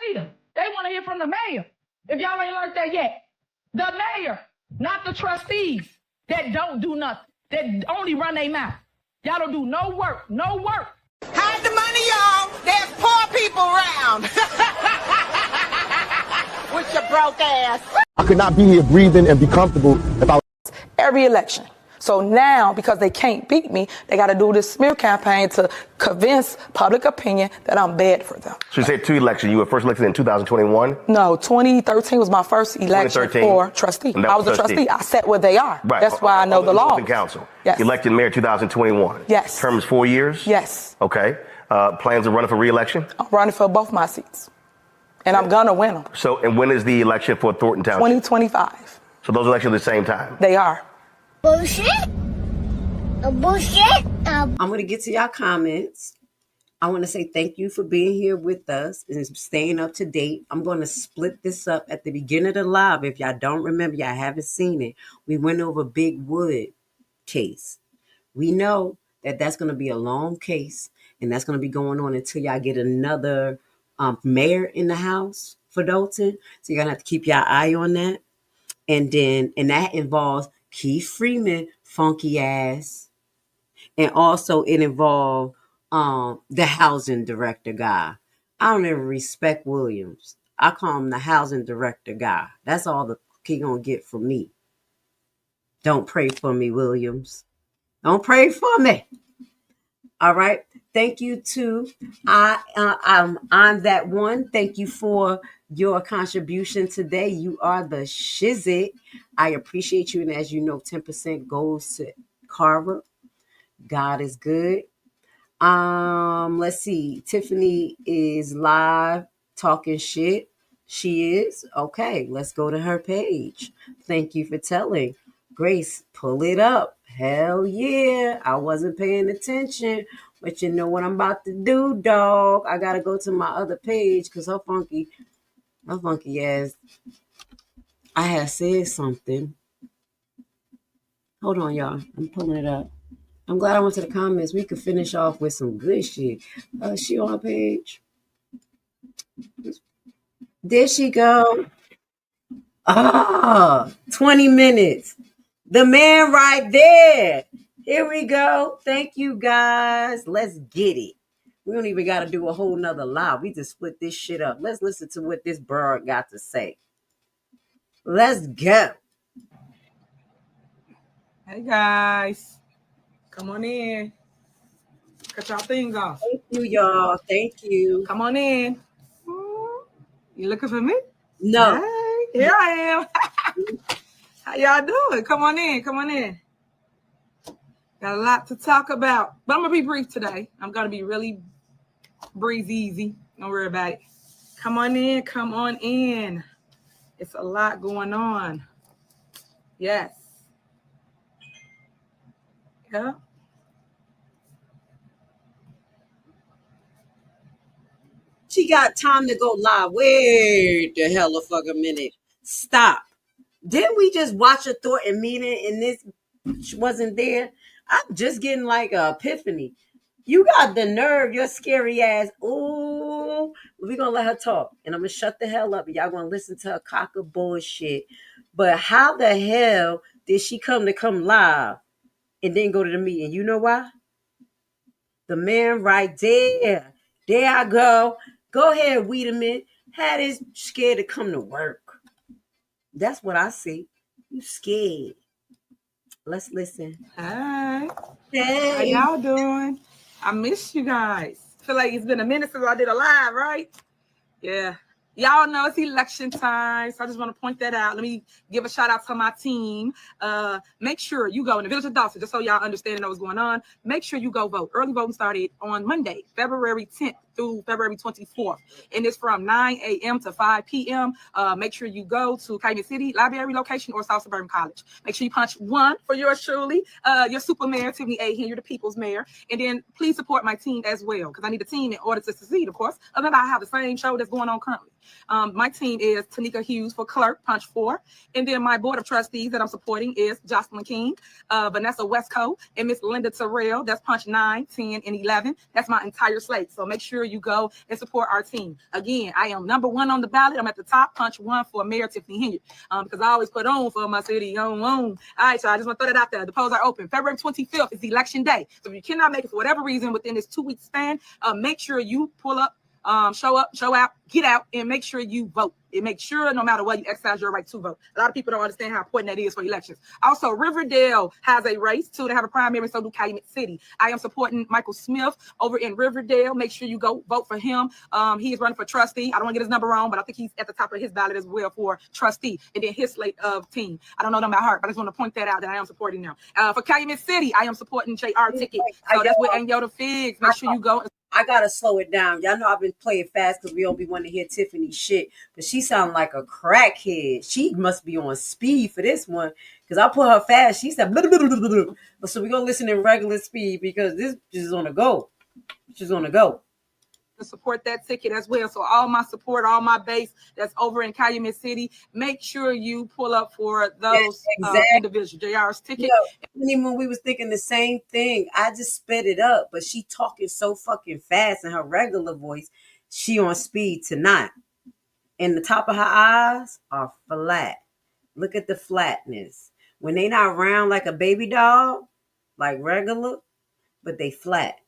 They want to hear from the mayor. If y'all ain't learned that yet, the mayor, not the trustees that don't do nothing, that only run their mouth. Y'all don't do no work, no work. Hide the money, y'all. There's poor people around. With your broke ass. I could not be here breathing and be comfortable if I was every election. So now, because they can't beat me, they got to do this smear campaign to convince public opinion that I'm bad for them. So you said 2 elections. You were first elected in 2021? No, 2013 was my first election for trustee. I was a trustee. I sat where they are. Right. That's why I know the law. Council. Yes. Elected mayor 2021. Yes. Term is 4 years? Yes. Okay. Plans of running for re-election? I'm running for both my seats. And I'm going to win them. So, and when is the election for Thornton Township? 2025. So those elections at the same time? They are. Bullshit. Bullshit. I'm going to get to y'all comments. I want to say thank you for being here with us and staying up to date. I'm going to split this up at the beginning of the live. If y'all don't remember, y'all haven't seen it. We went over Big Wood case. We know that that's going to be a long case, and that's going to be going on until y'all get another mayor in the house for Dalton. So you're going to have to keep your eye on that. And that involves Keith Freeman, funky ass. And also it involved the housing director guy. I don't even respect Williams. I call him the housing director guy. That's all the he gonna get from me. Don't pray for me, Williams. Don't pray for me. All right. Thank you to I'm that one. Thank you for your contribution today. You are the shizit. I appreciate you. And as you know, 10% goes to Carver. God is good. Let's see. Tiffany is live talking shit. She is. Okay, let's go to her page. Thank you for telling. Grace, pull it up. Hell yeah. I wasn't paying attention. But you know what I'm about to do, dog. I gotta go to my other page because her funky ass. I had said something. Hold on, y'all. I'm pulling it up. I'm glad I went to the comments. We could finish off with some good shit. She on her page. There she go. 20 minutes. The man right there. Here we go. Thank you, guys. Let's get it. We don't even got to do a whole nother live. We just split this shit up. Let's listen to what this bird got to say. Let's go. Hey, guys. Come on in. Cut y'all things off. Thank you, y'all. Thank you. Come on in. You looking for me? No. Hey, here I am. How y'all doing? Come on in. Come on in. Got a lot to talk about, but I'm going to be brief today. I'm going to be really breeze easy. Don't worry about it. Come on in. Come on in. It's a lot going on. Yes. Yeah. She got time to go live. Wait the hell a fucking minute. Stop. Didn't we just watch a Thornton meeting and this wasn't there? I'm just getting like a epiphany. You got the nerve, your scary ass. Ooh, we're going to let her talk. And I'm going to shut the hell up. Y'all going to listen to her cock of bullshit. But how the hell did she come live and then go to the meeting? You know why? The man right there. There I go. Go ahead, Wiedemann. Had his scared to come to work. That's what I see. You scared. Let's listen. Hi. Hey. How y'all doing? I miss you guys. Feel like it's been a minute since I did a live, right? Yeah. Y'all know it's election time, so I just want to point that out. Let me give a shout out to my team. Make sure you go in the Village of Dawson, just so y'all understand and know what's going on. Make sure you go vote. Early voting started on Monday, February 10th through February 24th. And it's from 9 a.m. to 5 p.m. Make sure you go to Calumet City Library location or South Suburban College. Make sure you punch 1 for yours truly, your super mayor, Tiffany A. Henyard, the people's mayor. And then please support my team as well, because I need a team in order to succeed, of course. Other than that, I have the same show that's going on currently. My team is Tanika Hughes for clerk, punch 4. And then my board of trustees that I'm supporting is Jocelyn King, Vanessa Westco, and Miss Linda Terrell. That's punch 9, 10, and 11. That's my entire slate. So make sure you go and support our team. Again, I am number 1 on the ballot. I'm at the top, punch 1 for Mayor Tiffany HENYARD, because I always put on for my city. On. All right, so I just want to throw that out there. The polls are open. February 25th is election day. So if you cannot make it for whatever reason within this 2-week span, make sure you pull up, show up, show out, get out, and make sure you vote. And make sure no matter what, you exercise your right to vote. A lot of people don't understand how important that is for elections. Also, Riverdale has a race too. They have a primary, so do Calumet City. I am supporting Michael Smith over in Riverdale. Make sure you go vote for him. He is running for trustee. I don't want to get his number wrong, but I think he's at the top of his ballot as well for trustee. And then his slate of team. I don't know them by heart, but I just want to point that out that I am supporting them. For Calumet City, I am supporting JR Ticket. So that's with Yoda Figs. Make sure you go. I gotta slow it down. Y'all know I've been playing fast because we don't be wanting to hear Tiffany shit. But she sound like a crackhead. She must be on speed for this one. Because I put her fast. She said, blah, blah, blah, blah, blah. So we're gonna listen in regular speed because this is on the go. She's on the go. To support that ticket as well. So all my support, all my base that's over in Calumet City, make sure you pull up for those individuals. JR's ticket. When we was thinking the same thing, I just sped it up, but she talking so fucking fast in her regular voice. She on speed tonight. And the top of her eyes are flat. Look at the flatness. When they not round like a baby doll, like regular, but they flat.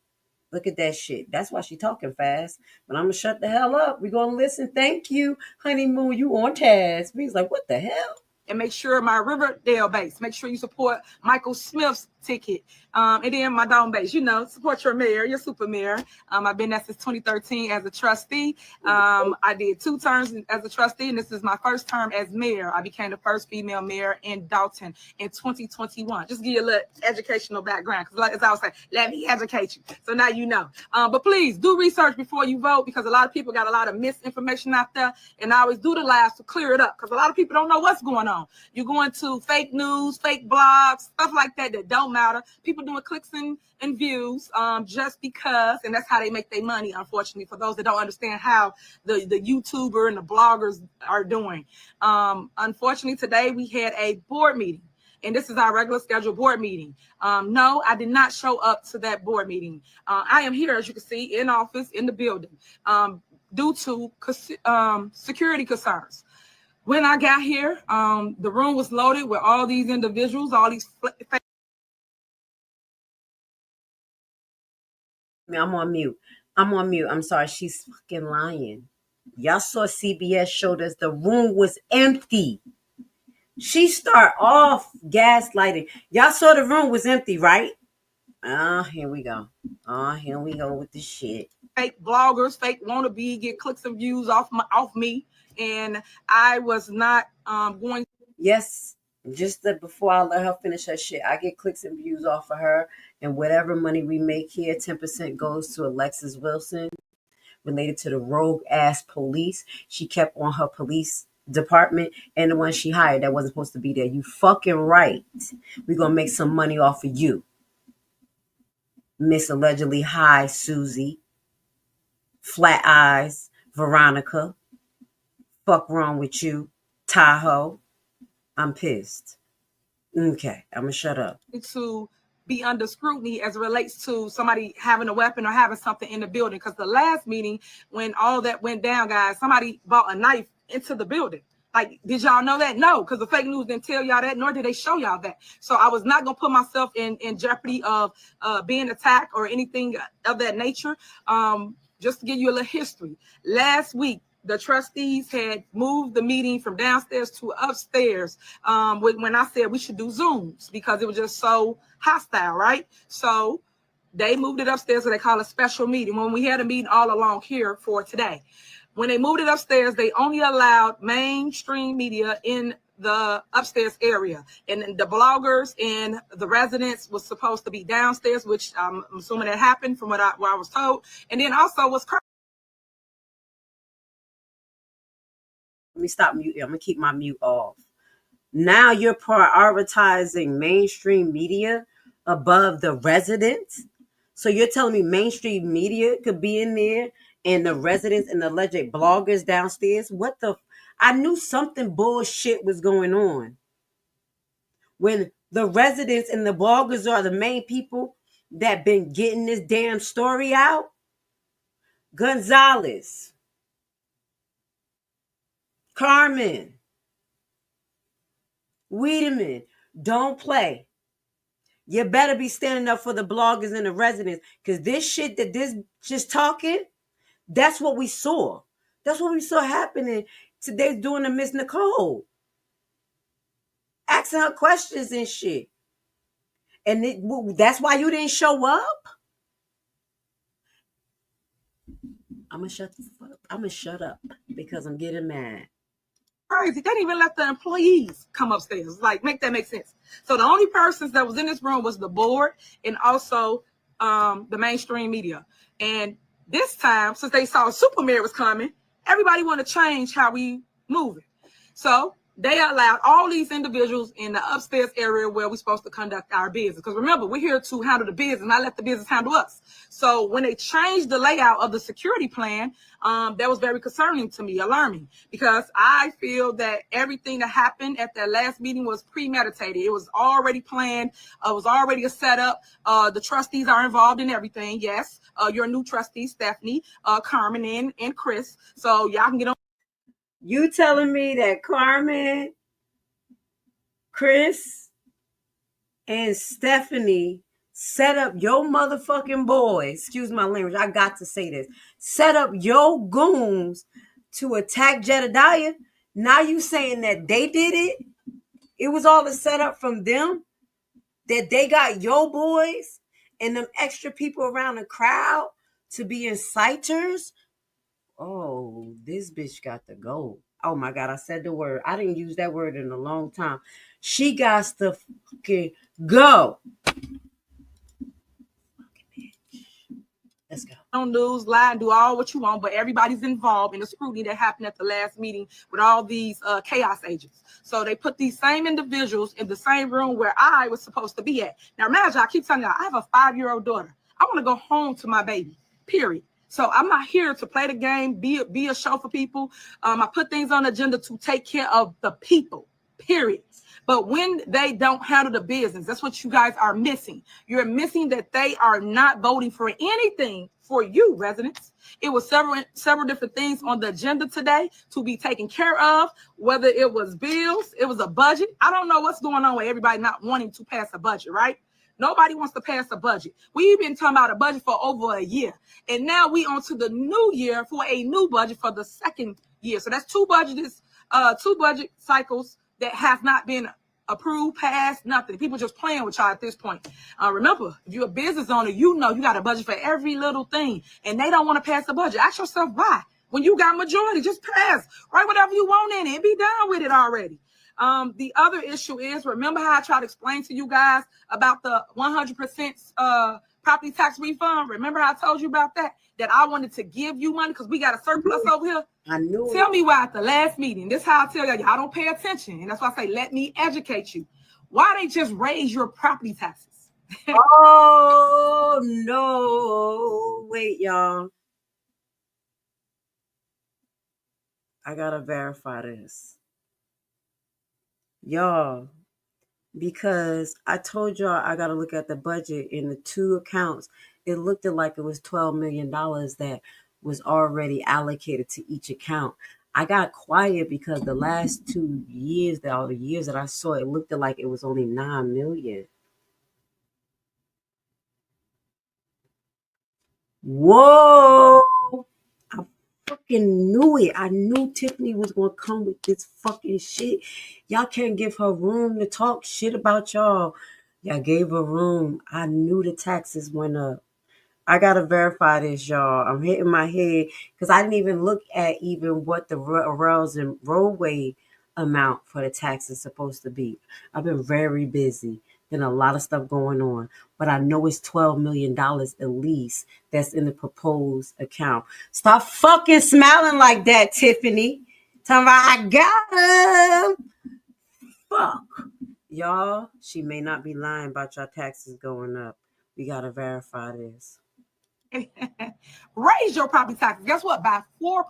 Look at that shit. That's why she talking fast. But I'm going to shut the hell up. We're going to listen. Thank you, Honeymoon. You on task. He's like, what the hell? And make sure my Riverdale base, make sure you support Michael Smith's ticket. And then my Down base, support your mayor, your super mayor. I've been there since 2013 as a trustee. I did 2 terms as a trustee, and this is my first term as mayor. I became the first female mayor in Dalton in 2021. Just give you a little educational background, because as I was saying, let me educate you. So now you know. But please do research before you vote, because a lot of people got a lot of misinformation out there, and I always do the lives to clear it up, because a lot of people don't know what's going on. You're going to fake news, fake blogs, stuff like that don't matter. People doing clicks and views just because, and that's how they make their money, unfortunately, for those that don't understand how the YouTuber and the bloggers are doing. Unfortunately, today we had a board meeting, and this is our regular scheduled board meeting. No, I did not show up to that board meeting. I am here, as you can see, in office, in the building, due to security concerns. When I got here, the room was loaded with all these individuals, all these. I'm on mute. I'm sorry. She's fucking lying. Y'all saw CBS showed us the room was empty. She start off gaslighting. Y'all saw the room was empty, right? Here we go. Here we go with the shit. Fake bloggers, fake wannabe, get clicks and views off me. And I was not going. Yes, just before I let her finish her shit, I get clicks and views off of her, and whatever money we make here, 10% goes to Alexis Wilson, related to the rogue ass police she kept on her police department, and the one she hired that wasn't supposed to be there. You fucking right. We're gonna make some money off of you, Miss Allegedly High Susie, Flat Eyes Veronica. Fuck wrong with you, Tahoe? I'm pissed. Okay, I'm gonna shut up. To be under scrutiny as it relates to somebody having a weapon or having something in the building. Because the last meeting, when all that went down, guys, somebody brought a knife into the building. Like, did y'all know that? No, because the fake news didn't tell y'all that, nor did they show y'all that. So I was not gonna put myself in jeopardy of being attacked or anything of that nature. Just to give you a little history, last week, the trustees had moved the meeting from downstairs to upstairs when I said we should do Zooms because it was just so hostile, right? So they moved it upstairs, so they call it a special meeting. When we had a meeting all along here for today, when they moved it upstairs, they only allowed mainstream media in the upstairs area, and the bloggers and the residents was supposed to be downstairs, which I'm assuming that happened from what I was told. And then also was Let me stop muting. I'm gonna keep my mute off. Now you're prioritizing mainstream media above the residents. So you're telling me mainstream media could be in there and the residents and the alleged bloggers downstairs? What the? I knew something bullshit was going on. When the residents and the bloggers are the main people that been getting this damn story out, Gonzalez, Carmen, Wiedemann, don't play. You better be standing up for the bloggers and the residents, because this shit that this just talking, that's what we saw. That's what we saw happening today doing to Miss Nicole. Asking her questions and shit. And that's why you didn't show up? I'm going to shut up because I'm getting mad. Crazy. They didn't even let the employees come upstairs. Like, make that make sense. So the only persons that was in this room was the board and also the mainstream media. And this time, since they saw Super Mayor was coming, everybody want to change how we move it. So they allowed all these individuals in the upstairs area where we're supposed to conduct our business. Because remember, we're here to handle the business, not let the business handle us. So when they changed the layout of the security plan, that was very concerning to me, alarming, because I feel that everything that happened at that last meeting was premeditated. It was already planned. It was already a setup. The trustees are involved in everything. Yes. Your new trustees, Stephanie, Carmen, and Chris. So y'all can get on. You telling me that Carmen, Chris, and Stephanie set up your motherfucking boys, excuse my language, I got to say this, set up your goons to attack Jedediah? Now you saying that they did it? It was all a setup from them? That they got your boys and them extra people around the crowd to be inciters? Oh, this bitch got to go. Oh my God, I said the word. I didn't use that word in a long time. She got to fucking go. Let's go. On news, lie, and do all what you want, but everybody's involved in the scrutiny that happened at the last meeting with all these chaos agents. So they put these same individuals in the same room where I was supposed to be at. Now imagine, I keep telling y'all, I have a 5-year-old daughter. I want to go home to my baby, period. So I'm not here to play the game, be a show for people. I put things on the agenda to take care of the people, period. But when they don't handle the business, that's what you guys are missing. You're missing that they are not voting for anything for you, residents. It was several different things on the agenda today to be taken care of, whether it was bills, it was a budget. I don't know what's going on with everybody not wanting to pass a budget, right? Nobody wants to pass a budget. We've been talking about a budget for over a year. And now we on to the new year for a new budget for the second year. So that's two budget cycles that have not been approved, passed, nothing. People just playing with y'all at this point. Remember, if you're a business owner, you know you got a budget for every little thing. And they don't want to pass a budget. Ask yourself why. When you got majority, just pass. Write whatever you want in it and be done with it already. The other issue is, remember how I tried to explain to you guys about the 100% property tax refund? Remember how I told you about that? That I wanted to give you money because we got a surplus over here. I knew it. Tell me why at the last meeting. This is how I tell y'all don't pay attention. And that's why I say, let me educate you. Why they just raise your property taxes? Oh, no. Wait, y'all. I got to verify this. Y'all, because I told y'all I got to look at the budget in the two accounts. It looked like it was $12 million that was already allocated to each account. I got quiet because the last 2 years, all the years that I saw, it looked like it was only $9 million. Whoa! I fucking knew it. I knew Tiffany was going to come with this fucking shit. Y'all can't give her room to talk shit about y'all. Y'all gave her room. I knew the taxes went up. I got to verify this, y'all. I'm hitting my head because I didn't even look at even what the rails and roadway amount for the tax is supposed to be. I've been very busy. Been a lot of stuff going on. But I know it's $12 million at least that's in the proposed account. Stop fucking smiling like that, Tiffany. Talking about I got him. Fuck. Y'all, she may not be lying about your taxes going up. We got to verify this. Raise your property taxes. Guess what? By 4%.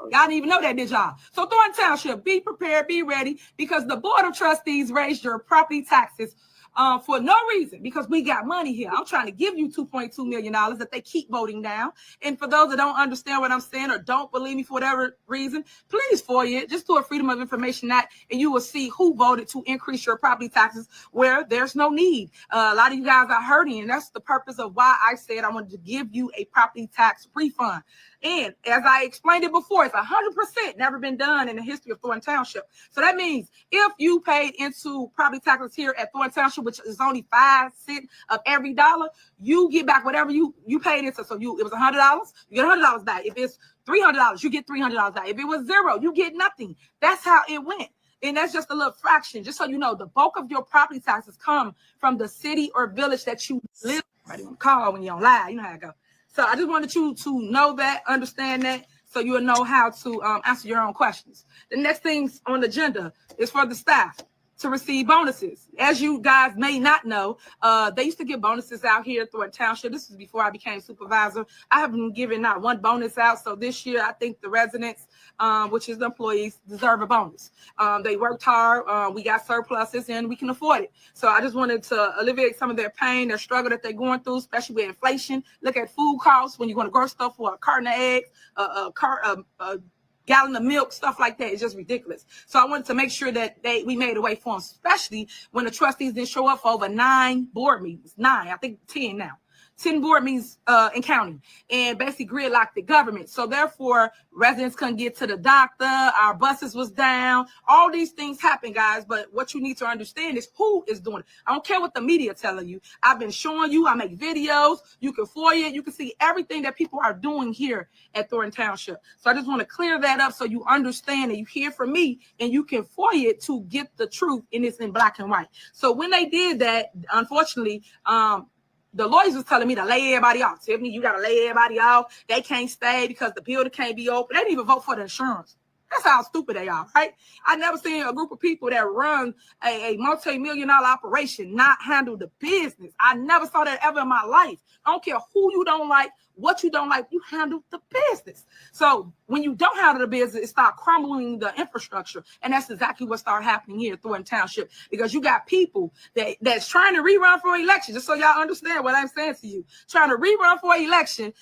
Y'all didn't even know that, did y'all? So Thornton Township, be prepared, be ready, because the Board of Trustees raised your property taxes for no reason, because we got money here. I'm trying to give you $2.2 million that they keep voting down. And for those that don't understand what I'm saying or don't believe me for whatever reason, please FOIA it. Just do a Freedom of Information Act, and you will see who voted to increase your property taxes where there's no need. A lot of you guys are hurting, and that's the purpose of why I said I wanted to give you a property tax refund. And as I explained it before, it's 100% never been done in the history of Thornton Township. So that means if you paid into property taxes here at Thornton Township, which is only 5 cents of every dollar, you get back whatever you paid into. So it was $100, you get $100 back. If it's $300, you get $300 back. If it was zero, you get nothing. That's how it went. And that's just a little fraction. Just so you know, the bulk of your property taxes come from the city or village that you live. Right on call when you're on live. You know how it goes. So I just wanted you to know that, understand that, so you'll know how to answer your own questions. The next thing on the agenda is for the staff to receive bonuses. As you guys may not know, they used to give bonuses out here at Thornton Township. This is before I became supervisor. I haven't been giving not one bonus out. So this year, I think the residents, which is the employees, deserve a bonus. They worked hard. We got surpluses and we can afford it. So I just wanted to alleviate some of their pain, their struggle that they're going through, especially with inflation. Look at food costs when you're going to grocery store for a carton of eggs, a gallon of milk, stuff like that. It's just ridiculous. So I wanted to make sure that we made a way for them, especially when the trustees didn't show up for over 9 board meetings. 9, I think 10 now. 10 board meetings in county, and basically gridlocked the government. So therefore, residents couldn't get to the doctor. Our buses was down. All these things happen, guys. But what you need to understand is who is doing it. I don't care what the media telling you. I've been showing you. I make videos. You can FOIA it. You can see everything that people are doing here at Thornton Township. So I just want to clear that up so you understand and you hear from me, and you can FOIA it to get the truth, and it's in black and white. So when they did that, unfortunately, the lawyers was telling me to lay everybody off. Tiffany, you got to lay everybody off. They can't stay because the building can't be open. They didn't even vote for the insurance. That's how stupid they are, right? I never seen a group of people that run a multi-million-dollar operation not handle the business. I never saw that ever in my life. I don't care who you don't like, what you don't like, you handle the business. So when you don't handle the business, it starts crumbling the infrastructure. And that's exactly what started happening here at Thornton Township, because you got people that's trying to rerun for election, just so y'all understand what I'm saying to you, trying to rerun for election,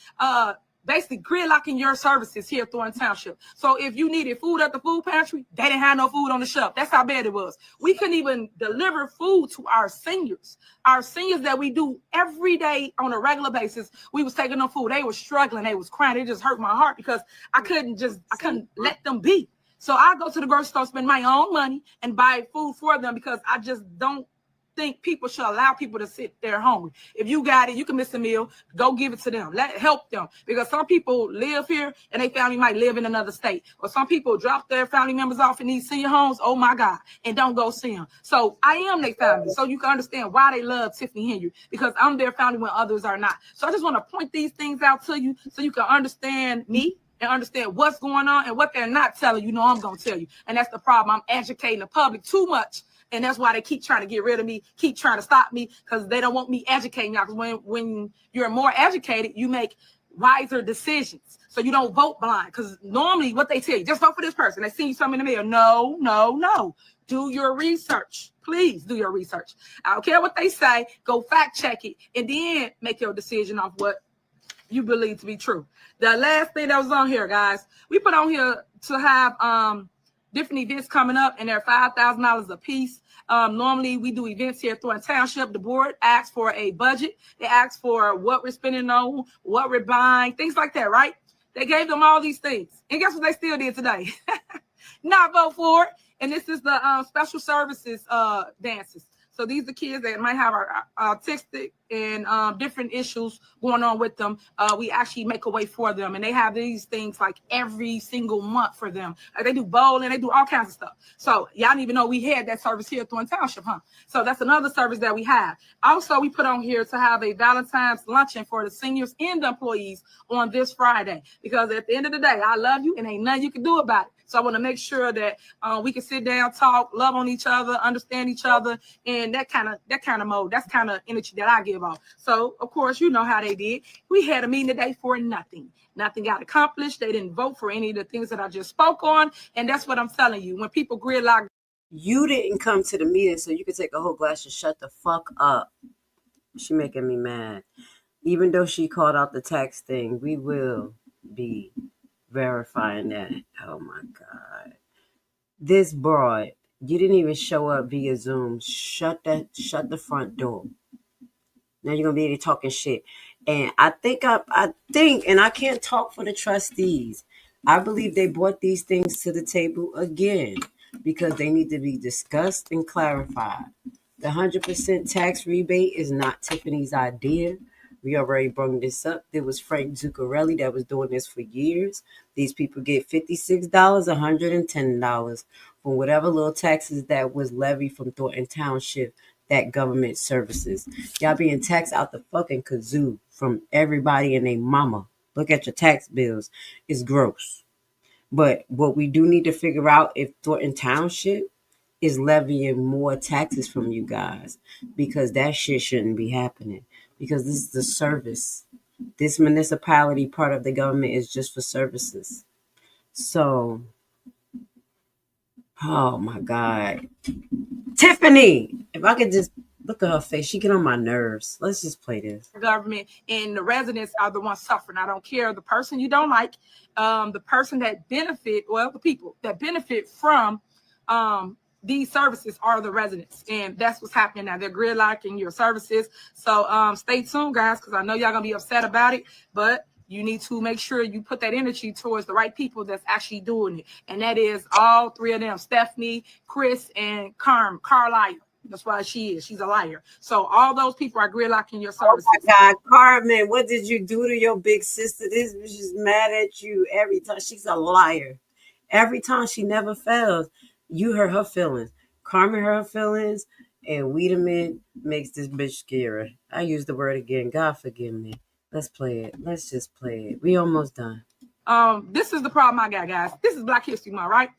basically gridlocking your services here at Thornton Township. So if you needed food at the food pantry, they didn't have no food on the shelf. That's how bad it was. We couldn't even deliver food to our seniors that we do every day on a regular basis. We was taking them food. They were struggling. They was crying. It just hurt my heart because I couldn't let them be. So I go to the grocery store, spend my own money and buy food for them, because I just don't think people should allow people to sit there hungry. If you got it, you can miss a meal, go give it to them. Help them, because some people live here and their family might live in another state, or some people drop their family members off in these senior homes, oh my God, and don't go see them. So I am their family, so you can understand why they love Tiffany Henyard, because I'm their family when others are not. So I just want to point these things out to you so you can understand me and understand what's going on, and what they're not telling you, I'm going to tell you. And that's the problem. I'm educating the public too much. And that's why they keep trying to get rid of me, keep trying to stop me, because they don't want me educating y'all. Because when you're more educated, you make wiser decisions. So you don't vote blind. Because normally what they tell you, just vote for this person. They see you something in the mail. No. Do your research. Please do your research. I don't care what they say. Go fact check it, and then make your decision off what you believe to be true. The last thing that was on here, guys, we put on here to have different events coming up, and they're $5,000 a piece. Normally we do events here at Thornton Township. The board asks for a budget. They ask for what we're spending on, what we're buying, things like that, right? They gave them all these things. And guess what they still did today? Not vote for it. And this is the special services dances. So these are the kids that might have autistic and different issues going on with them. We actually make a way for them, and they have these things like every single month for them. They do bowling, they do all kinds of stuff. So y'all didn't even know we had that service here at Thornton Township, huh? So that's another service that we have. Also, we put on here to have a Valentine's luncheon for the seniors and the employees on this Friday, because at the end of the day, I love you and ain't nothing you can do about it. So I want to make sure that we can sit down, talk, love on each other, understand each other, and that kind of mode. That's kind of energy that I give off. So of course, you know how they did. We had a meeting today for nothing. Nothing got accomplished. They didn't vote for any of the things that I just spoke on, and that's what I'm telling you. When people gridlock You didn't come to the meeting so you could take a whole glass and shut the fuck up. She making me mad. Even though she called out the tax thing, we will be verifying that. Oh my God. This broad, you didn't even show up via Zoom. Shut the front door. Now you're gonna be talking shit. And I think, and I can't talk for the trustees. I believe they brought these things to the table again because they need to be discussed and clarified. The 100% tax rebate is not Tiffany's idea. We already brought this up. There was Frank Zuccarelli that was doing this for years. These people get $56, $110 for whatever little taxes that was levied from Thornton Township, that government services. Y'all being taxed out the fucking kazoo from everybody and their mama. Look at your tax bills. It's gross. But what we do need to figure out if Thornton Township is levying more taxes from you guys, because that shit shouldn't be happening, because this is the service. This municipality part of the government is just for services. So, oh my God. Tiffany, if I could just look at her face, she get on my nerves. Let's just play this. Government and the residents are the ones suffering. I don't care the person you don't like, the person that benefit, well, the people that benefit from these services are the residents, and that's what's happening now. They're gridlocking your services. So stay tuned, guys, because I know y'all gonna be upset about it, but you need to make sure you put that energy towards the right people that's actually doing it, and that is all three of them: Stephanie, Chris, and Carlisle. That's why she's a liar. So all those people are gridlocking your services. Oh my God, Carmen, what did you do to your big sister? This bitch is mad at you every time. She's a liar. Every time, she never fails. You hurt her feelings. Carmen hurt her feelings, and Wiedemann makes this bitch scary. I use the word again. God forgive me. Let's play it. Let's just play it. We almost done. This is the problem I got, guys. This is Black History Month, right?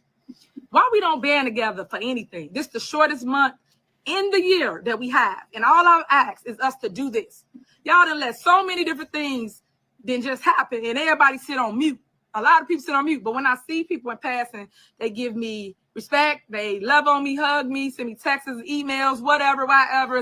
Why we don't band together for anything? This is the shortest month in the year that we have, and all I ask is us to do this. Y'all done let so many different things then just happen, and everybody sit on mute. A lot of people sit on mute, but when I see people in passing, they give me respect, they love on me, hug me, send me texts, emails, whatever,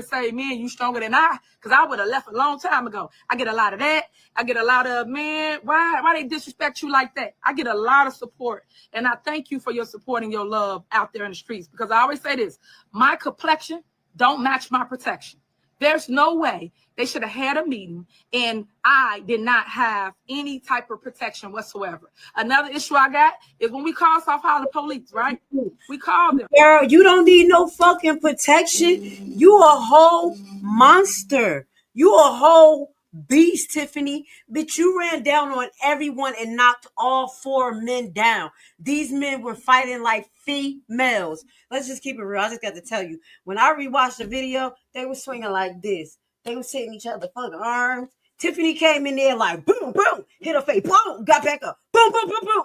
say, man, you stronger than I, because I would have left a long time ago. I get a lot of that. I get a lot of, man, why they disrespect you like that? I get a lot of support, and I thank you for your support and your love out there in the streets, because I always say this: my complexion don't match my protection. There's no way they should have had a meeting and I did not have any type of protection whatsoever. Another issue I got is when we call South Holland police, right? We call them. Girl, you don't need no fucking protection. You a whole monster. You a whole beast, Tiffany. Bitch, you ran down on everyone and knocked all 4 men down. These men were fighting like females. Let's just keep it real. I just got to tell you, when I rewatched the video, they were swinging like this. They were hitting each other fucking arms. Tiffany came in there like boom, boom, hit her face, boom, got back up, boom, boom, boom, boom.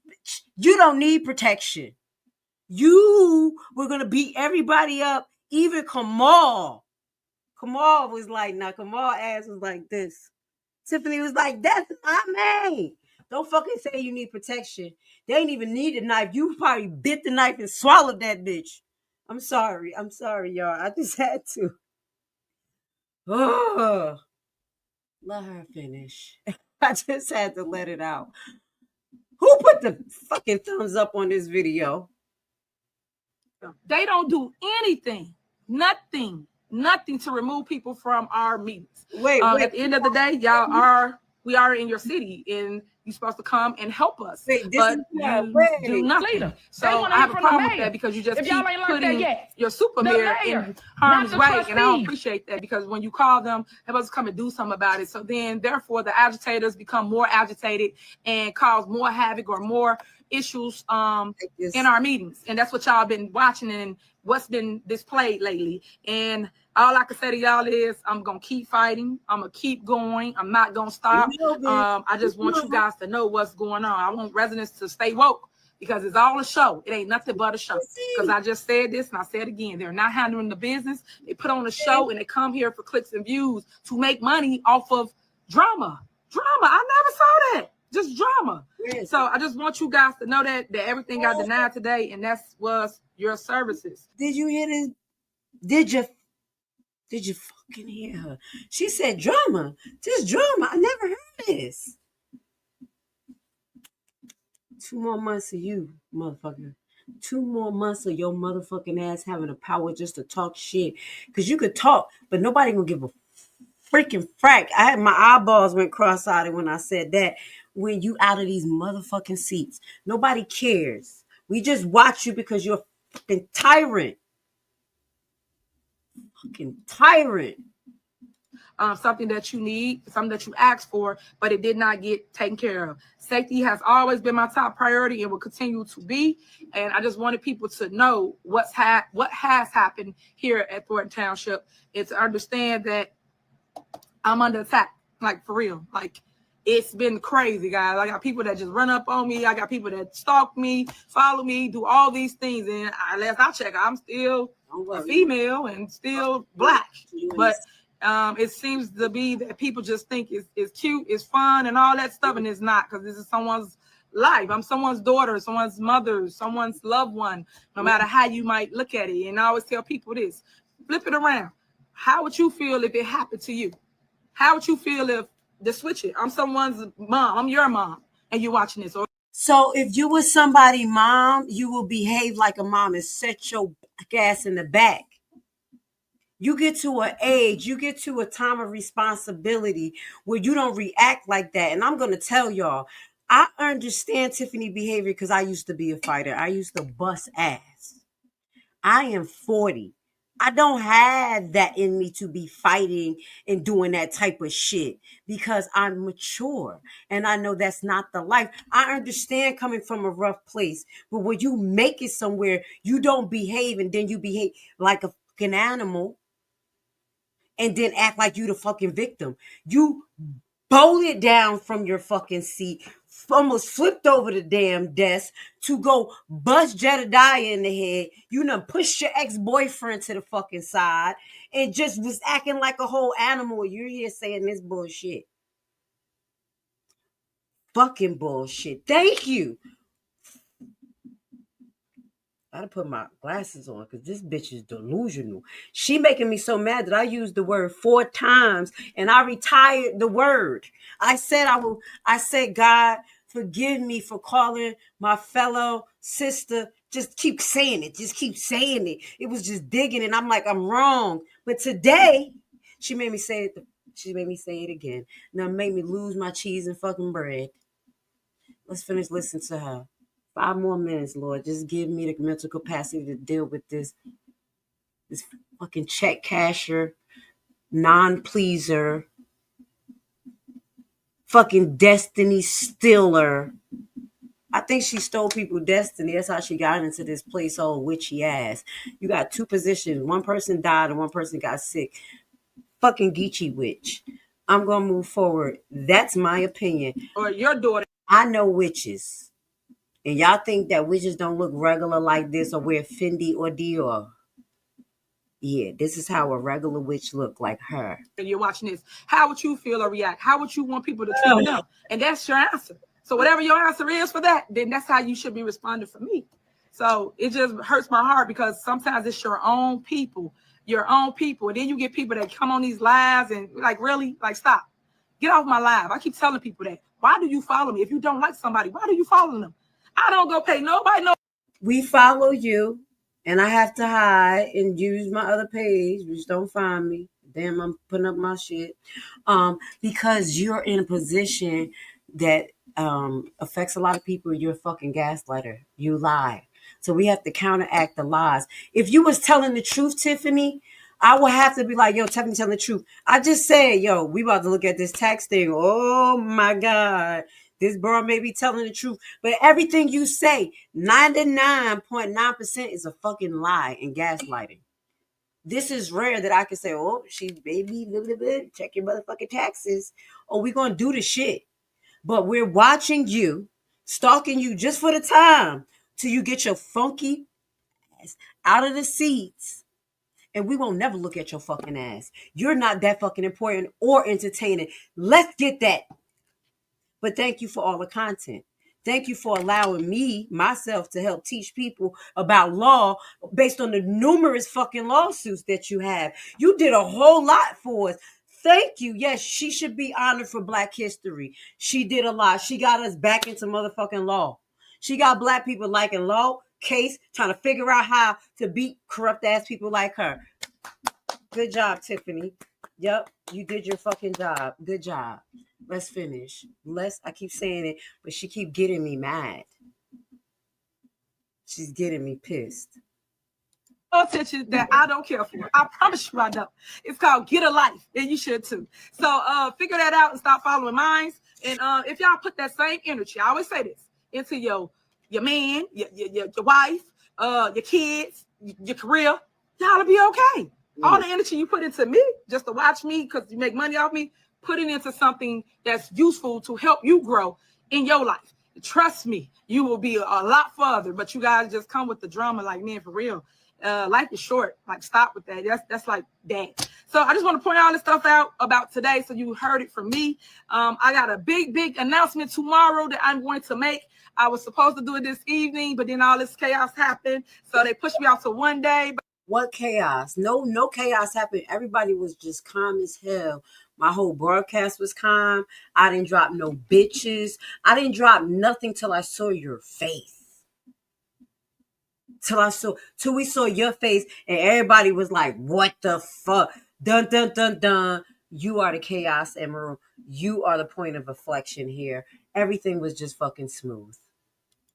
Bitch, you don't need protection. You were going to beat everybody up, even Kamal. Kamal was like, now Kamal ass was like this. Tiffany was like, that's not me. Don't fucking say you need protection. They ain't even need a knife. You probably bit the knife and swallowed that bitch. I'm sorry, y'all. I just had to. Oh, let her finish. I just had to let it out. Who put the fucking thumbs up on this video? They don't do anything, nothing to remove people from our meetings. Wait. At the end of the day, we are in your city, and you're supposed to come and help us. But you do nothing. So I have a problem with that, because you just keep putting your super mayor in harm's way, and I don't appreciate that, because when you call them, they're supposed to come and do something about it. So then, therefore, the agitators become more agitated and cause more havoc or more issues in our meetings, and that's what y'all been watching and what's been displayed lately. And all I can say to y'all is, I'm gonna keep fighting. I'm gonna keep going. I'm not gonna stop. I just want you guys to know what's going on. I want residents to stay woke, because it's all a show. It ain't nothing but a show. Because I just said this and I said it again. They're not handling the business. They put on a show and they come here for clicks and views to make money off of drama. I never saw that. just drama. Yes. So I just want you guys to know that everything got denied today, and that was your services. Did you hear this? Did you fucking hear her? She said drama. Just drama. I never heard this. 2 more months of you, motherfucker. 2 more months of your motherfucking ass having the power just to talk shit. Because you could talk, but nobody gonna give a freaking frack. I had my eyeballs went cross-eyed when I said that. When you out of these motherfucking seats, nobody cares. We just watch you because you're a fucking tyrant. Fucking tyrant. Something that you need, something that you asked for, but it did not get taken care of. Safety has always been my top priority and will continue to be. And I just wanted people to know what has happened here at Thornton Township, and to understand that I'm under attack, like for real. Like, it's been crazy, guys. I got people that just run up on me. I got people that stalk me, follow me, do all these things. And last I check, I'm still a female and still black. But it seems to be that people just think it's cute, it's fun, and all that stuff, and it's not, because this is someone's life. I'm someone's daughter, someone's mother, someone's loved one, no matter how you might look at it. And I always tell people this, flip it around. How would you feel if it happened to you? How would you feel if, to switch it, I'm someone's mom, I'm your mom, and you're watching this? So if you were somebody's mom, you will behave like a mom and set your ass in the back. You get to an age, you get to a time of responsibility where you don't react like that. And I'm going to tell y'all, I understand Tiffany behavior because I used to be a fighter. I used to bust ass. I am 40. I don't have that in me to be fighting and doing that type of shit because I'm mature and I know that's not the life. I understand coming from a rough place, but when you make it somewhere, you don't behave and then you behave like a fucking animal and then act like you the fucking victim. You bowl it down from your fucking seat, almost flipped over the damn desk to go bust Jedediah in the head. You done pushed your ex-boyfriend to the fucking side and just was acting like a whole animal. You're here saying this bullshit. Fucking bullshit. Thank you. I gotta put my glasses on because this bitch is delusional. She making me so mad that I used the word 4 times and I retired the word. I said, God, forgive me for calling my fellow sister. Just keep saying it. Just keep saying it. It was just digging and I'm like, I'm wrong. But today, she made me say it. She made me say it again. Now made me lose my cheese and fucking bread. Let's finish listening to her. 5 more minutes, Lord. Just give me the mental capacity to deal with this fucking check casher, non-pleaser, fucking destiny stealer. I think she stole people's destiny. That's how she got into this place, all witchy ass. You got 2 positions. One person died and one person got sick. Fucking Geechee witch. I'm going to move forward. That's my opinion. Or your daughter. I know witches. And y'all think that witches don't look regular like this or wear Fendi or Dior. Yeah, this is how a regular witch look, like her. And you're watching this. How would you feel or react? How would you want people to treat them? And that's your answer. So whatever your answer is for that, then that's how you should be responding for me. So it just hurts my heart because sometimes it's your own people. And then you get people that come on these lives and like, really? Like, stop. Get off my live. I keep telling people that. Why do you follow me? If you don't like somebody, why do you follow them? I don't go pay nobody no. We follow you, and I have to hide and use my other page, which don't find me. Damn, I'm putting up my shit. Because you're in a position that affects a lot of people. You're a fucking gaslighter. You lie. So we have to counteract the lies. If you was telling the truth, Tiffany, I would have to be like, yo, Tiffany telling the truth. I just said, yo, we about to look at this tax thing. Oh my God. This bro may be telling the truth, but everything you say, 99.9% is a fucking lie and gaslighting. This is rare that I can say, oh, she baby, check your motherfucking taxes. Oh, we're going to do the shit. But we're watching you, stalking you just for the time till you get your funky ass out of the seats. And we won't never look at your fucking ass. You're not that fucking important or entertaining. Let's get that. But thank you for all the content. Thank you for allowing me, myself, to help teach people about law based on the numerous fucking lawsuits that you have. You did a whole lot for us. Thank you. Yes, she should be honored for Black history. She did a lot. She got us back into motherfucking law. She got Black people liking law, case, trying to figure out how to beat corrupt ass people like her. Good job, Tiffany. Yep, you did your fucking job. Good job. Let's finish. I keep saying it, but she keep getting me mad. She's getting me pissed. Attention that I don't care for. I promise you I don't. It's called Get a Life, and you should too. So figure that out and stop following minds. And if y'all put that same energy, I always say this, into your man, your wife, your kids, your career, y'all will be okay. All the energy you put into me, just to watch me because you make money off me, put it into something that's useful to help you grow in your life. Trust me, you will be a lot further. But you guys just come with the drama like, man, for real. Life is short. Like, stop with that. That's like that. So I just want to point all this stuff out about today, so you heard it from me. I got a big announcement tomorrow that I'm going to make. I was supposed to do it this evening, but then all this chaos happened, so they pushed me out to one day. What chaos? No chaos happened. Everybody was just calm as hell. My whole broadcast was calm. I didn't drop no bitches. I didn't drop nothing till I saw your face. Till we saw your face, and everybody was like, what the fuck? Dun dun dun dun. You are the chaos emerald. You are the point of inflection here. Everything was just fucking smooth.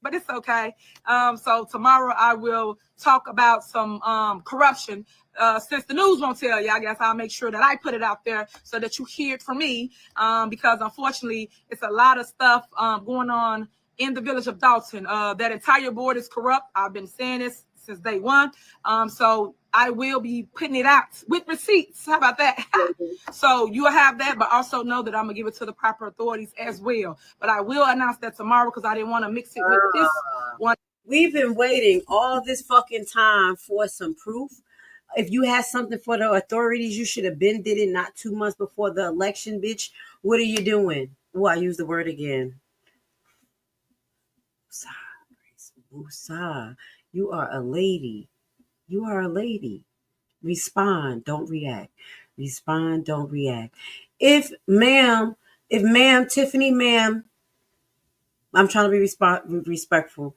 But it's okay. So tomorrow I will talk about some corruption. Since the news won't tell you, I guess I'll make sure that I put it out there so that you hear it from me. Because unfortunately, it's a lot of stuff going on in the village of Thornton. That entire board is corrupt. I've been saying this since day one. So I will be putting it out with receipts. How about that? So you'll have that, but also know that I'm going to give it to the proper authorities as well. But I will announce that tomorrow because I didn't want to mix it with this one. We've been waiting all this fucking time for some proof. If you had something for the authorities, you should have been did it not 2 months before the election, bitch. What are you doing? Oh, I use the word again. Musa, you are a lady. You are a lady. Respond, don't react. Respond, don't react. If ma'am, Tiffany, ma'am, I'm trying to be respectful.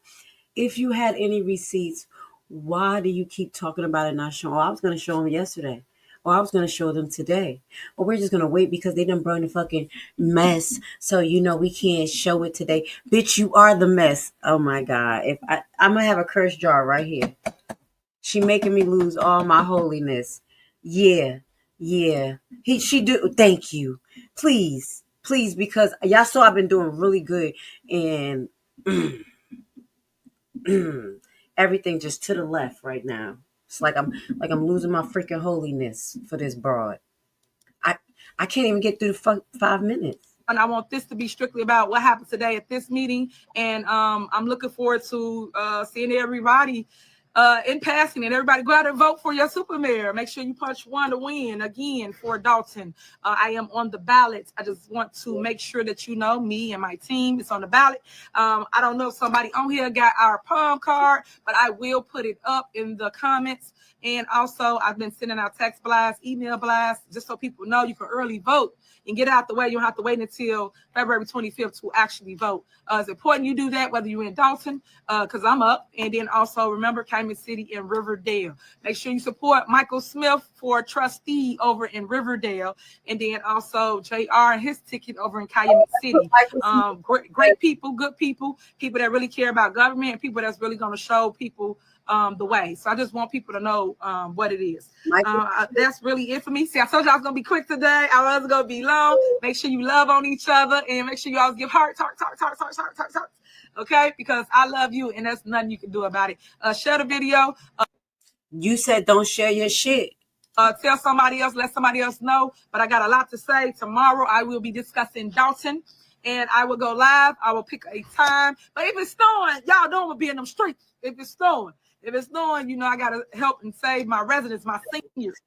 If you had any receipts, why do you keep talking about it not showing? Oh, I was going to show them yesterday. Or I was going to show them today. Or we're just going to wait because they done burned the fucking mess. So, we can't show it today. Bitch, you are the mess. Oh, my God. I'm going to have a curse jar right here. She making me lose all my holiness. Yeah. She do. Thank you. Please, because y'all saw I've been doing really good. And everything just to the left right now. It's like I'm losing my freaking holiness for this broad. I can't even get through the 5 minutes. And I want this to be strictly about what happened today at this meeting. And I'm looking forward to seeing everybody in passing, and everybody go out and vote for your super mayor. Make sure you punch 1 to win again for Thornton. I am on the ballot. I just want to make sure that me and my team is on the ballot. I don't know if somebody on here got our palm card, but I will put it up in the comments. And also, I've been sending out text blasts, email blasts, just so people know you can early vote and get out the way. You don't have to wait until February 25th to actually vote. It's important you do that, whether you're in Thornton, because I'm up. And then also remember Cayman City and Riverdale. Make sure you support Michael Smith for trustee over in Riverdale. And then also JR and his ticket over in Cayman City. Great people, good people that really care about government, and people that's really going to show people the way. So I just want people to know what it is. That's really it for me. See, I told you I was going to be quick today. I wasn't going to be long. Make sure you love on each other, and make sure you always give hearts. Okay? Because I love you, and there's nothing you can do about it. Share the video. You said don't share your shit. Tell somebody else, let somebody else know. But I got a lot to say. Tomorrow I will be discussing Thornton, and I will go live. I will pick a time. But if it's snowing, y'all know I'm going to be in them streets. If it's snowing, I got to help and save my residents, my seniors.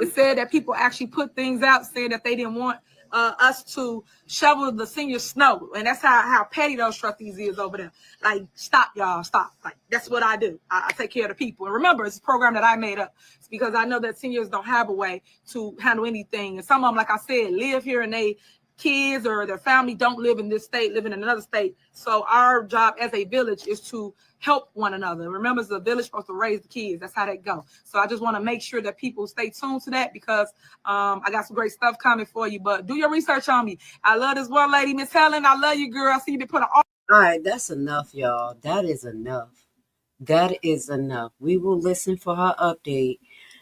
It said that people actually put things out saying that they didn't want us to shovel the senior snow. And that's how petty those trustees is over there. Like, stop, y'all, stop. Like, that's what I do. I take care of the people. And remember, it's a program that I made up. It's because I know that seniors don't have a way to handle anything. And some of them, like I said, live here and they kids or their family don't live in this state, living in another state. So our job as a village is to help one another. Remember, it's the village supposed to raise the kids. That's how they go. So I just want to make sure that people stay tuned to that because I got some great stuff coming for you. But do your research on me. I love this one lady, Miss Helen. I love you, girl. I see you been putting All right, that's enough, y'all. That is enough. That is enough. We will listen for her update.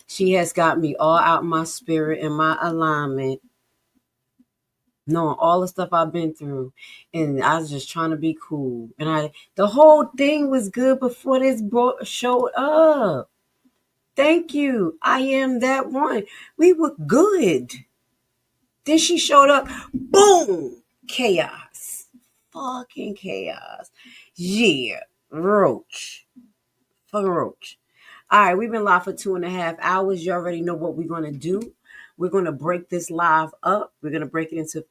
She has got me all out my spirit and my alignment, knowing all the stuff I've been through, and I was just trying to be cool. And the whole thing was good before this showed up. Thank you. I am that one. We were good. Then she showed up. Boom. Chaos. Fucking chaos. Yeah. Roach. Fucking roach. All right, we've been live for 2.5 hours. You already know what we're going to do. We're going to break this live up. We're going to break it into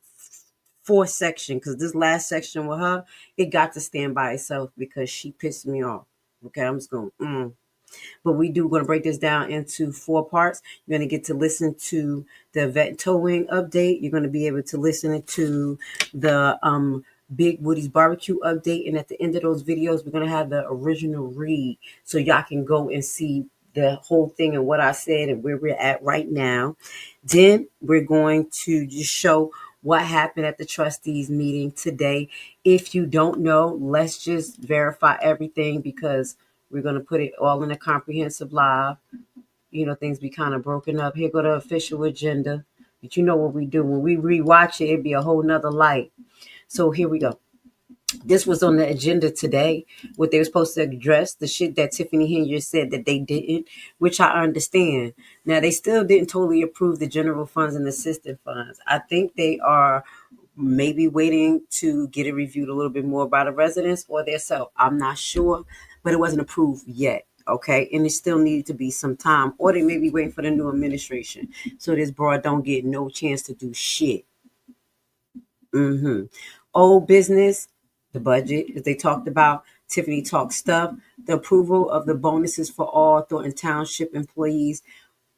4 sections because this last section with her, it got to stand by itself because she pissed me off. Okay, I'm just going, But we're going to break this down into 4 parts. You're going to get to listen to the vet towing update. You're going to be able to listen to the Big Woody's barbecue update. And at the end of those videos, we're going to have the original read so y'all can go and see the whole thing and what I said and where we're at right now. Then we're going to just show what happened at the trustees meeting today. If you don't know, let's just verify everything because we're going to put it all in a comprehensive live. You know, things be kind of broken up. Here go the official agenda. But you know what we do. When we rewatch it, it'd be a whole nother light. So here we go. This was on the agenda today, what they were supposed to address, the shit that Tiffany Henyard said that they didn't, which I understand. Now, they still didn't totally approve the general funds and assistant funds. I think they are maybe waiting to get it reviewed a little bit more by the residents or themselves. I'm not sure, but it wasn't approved yet. Okay, and it still needed to be some time, or they may be waiting for the new administration so this broad don't get no chance to do shit. Old business, the budget, as they talked about, Tiffany talked stuff, the approval of the bonuses for all Thornton Township employees.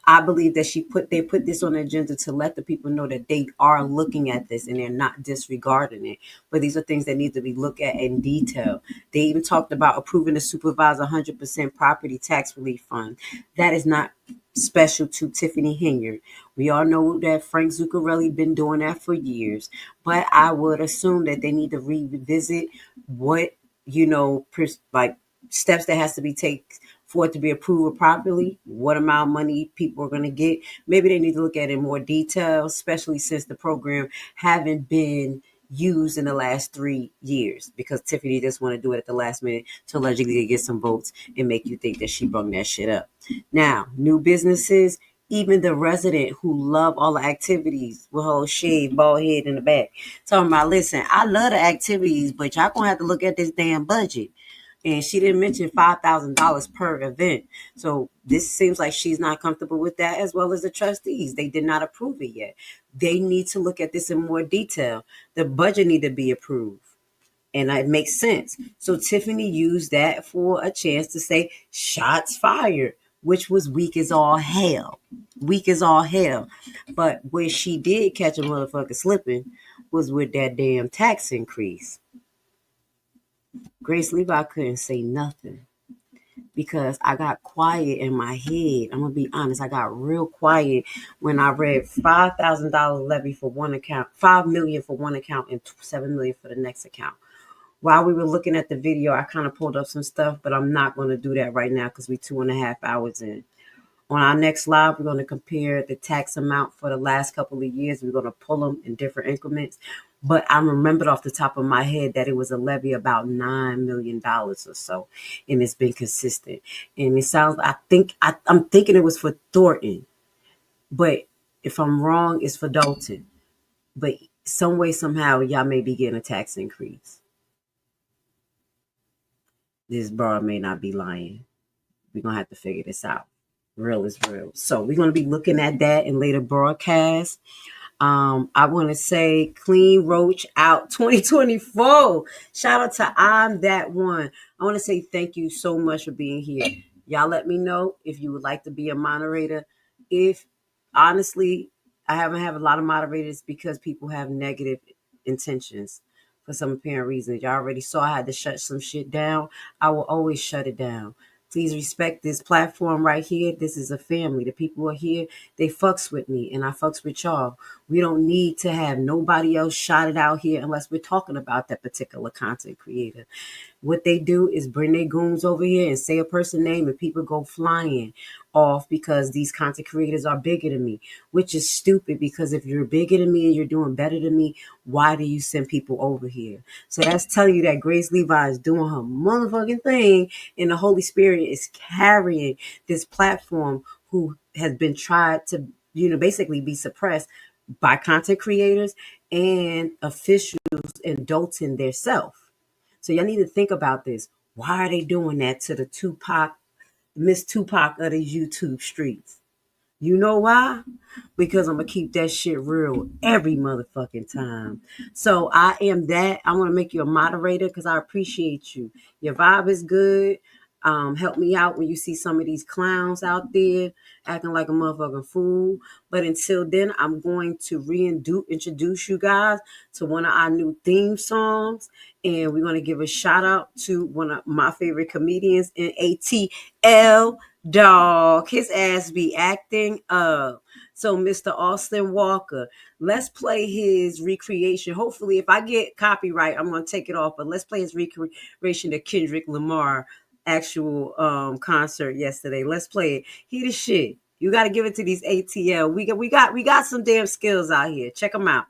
I believe that they put this on the agenda to let the people know that they are looking at this and they're not disregarding it. But these are things that need to be looked at in detail. They even talked about approving the supervisor 100% property tax relief fund. That is not special to Tiffany Henyard. We all know that Frank Zuccarelli been doing that for years, but I would assume that they need to revisit what, like steps that has to be taken for it to be approved properly, what amount of money people are going to get. Maybe they need to look at it in more detail, especially since the program haven't been used in the last 3 years, because Tiffany just want to do it at the last minute to allegedly get some votes and make you think that she brung that shit up. Now, new businesses, even the resident who love all the activities with her shave, bald head in the back, talking about, listen, I love the activities, but y'all gonna have to look at this damn budget. And she didn't mention $5,000 per event. So this seems like she's not comfortable with that, as well as the trustees. They did not approve it yet. They need to look at this in more detail. The budget need to be approved. And it makes sense. So Tiffany used that for a chance to say shots fired, which was weak as all hell. Weak as all hell. But where she did catch a motherfucker slipping was with that damn tax increase. GRACLEVI couldn't say nothing because I got quiet in my head. I'm going to be honest. I got real quiet when I read $5,000 levy for one account, $5 million for one account, and $7 million for the next account. While we were looking at the video, I kind of pulled up some stuff, but I'm not going to do that right now because we're 2.5 hours in. On our next live, we're going to compare the tax amount for the last couple of years. We're going to pull them in different increments. But I remembered off the top of my head that it was a levy about $9 million or so. And it's been consistent. And it sounds, I'm thinking it was for Thornton. But if I'm wrong, it's for Dalton. But some way, somehow, y'all may be getting a tax increase. This broad may not be lying. We're going to have to figure this out. Real is real. So we're going to be looking at that in later broadcasts. I want to say Clean Roach out 2024. Shout out to I'm That One. I want to say thank you so much for being here. Y'all let me know if you would like to be a moderator. If honestly, I haven't had a lot of moderators because people have negative intentions for some apparent reason. Y'all already saw I had to shut some shit down. I will always shut it down. Please respect this platform right here. This is a family. The people who are here, they fucks with me and I fucks with y'all. We don't need to have nobody else shouted out here unless we're talking about that particular content creator. What they do is bring their goons over here and say a person's name and people go flying off because these content creators are bigger than me, which is stupid because if you're bigger than me and you're doing better than me, why do you send people over here? So that's telling you that GRACLEVI is doing her motherfucking thing and the Holy Spirit is carrying this platform who has been tried to, basically be suppressed by content creators and officials indulting their self. So y'all need to think about this. Why are they doing that to the Miss Tupac of these YouTube streets? You know why? Because I'm going to keep that shit real every motherfucking time. So I am that. I want to make you a moderator because I appreciate you. Your vibe is good. Help me out when you see some of these clowns out there acting like a motherfucking fool. But until then, I'm going to introduce you guys to one of our new theme songs. And we're going to give a shout out to one of my favorite comedians in ATL Dog. His ass be acting up. So Mr. Austin Walker, let's play his recreation. Hopefully, if I get copyright, I'm going to take it off. But let's play his recreation of Kendrick Lamar actual concert yesterday. Let's play it. He the shit. You got to give it to these ATL. We got some damn skills out here. Check them out.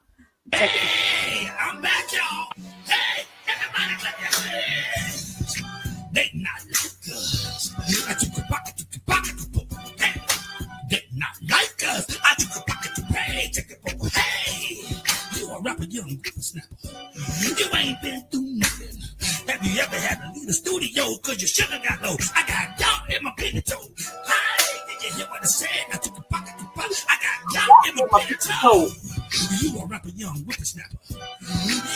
Hey, I'm back, y'all. Hey, everybody clap your hands. They not like us. I took a pocket to the pocket. Hey, they not like us. I took a pocket to pay. Take a pocket. Hey, you a rapper, young whippersnapper. You ain't been through nothing. Have you ever had to leave the studio because you should have got low? I got y'all in my pinky toe. Hey, did you hear what I said? I took a pocket to pocket. I got y'all in my pinky toe. You a rapper, young whippersnapper.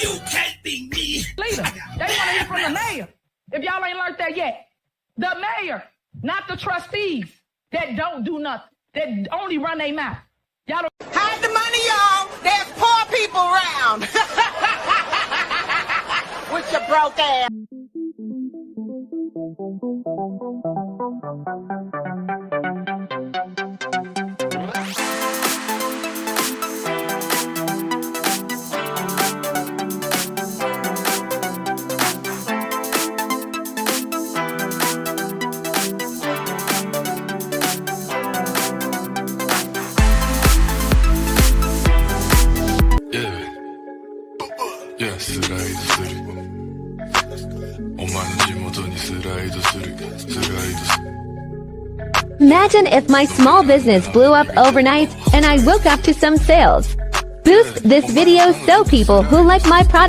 You can't be me. Leader, they want to hear from the mayor. If y'all ain't learned that yet. The mayor, not the trustees that don't do nothing, that only run their mouth. Y'all don't. Hide the money, y'all. There's poor people around. With your broke ass. Imagine if my small business blew up overnight and I woke up to some sales. Boost this video so people who like my product